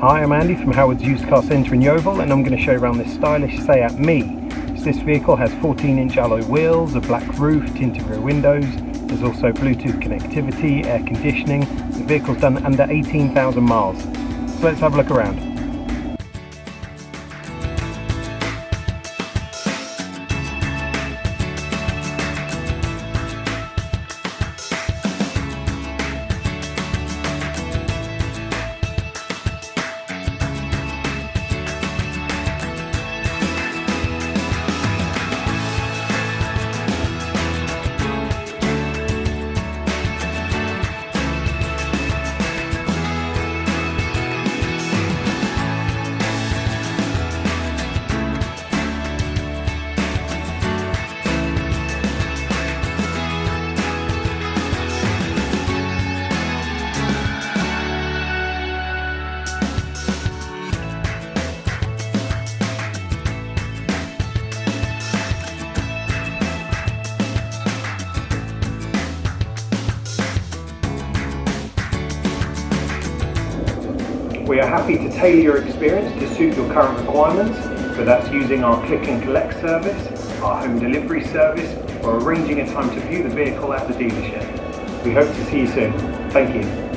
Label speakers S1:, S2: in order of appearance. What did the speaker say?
S1: Hi, I'm Andy from Howard's Used Car Centre in Yeovil, and I'm going to show you around this stylish Seat Me. So this vehicle has 14-inch alloy wheels, a black roof, tinted rear windows. There's also Bluetooth connectivity, air conditioning. The vehicle's done under 18,000 miles. So let's have a look around. We are happy to tailor your experience to suit your current requirements, whether that's using our click and collect service, our home delivery service, or arranging a time to view the vehicle at the dealership. We hope to see you soon. Thank you.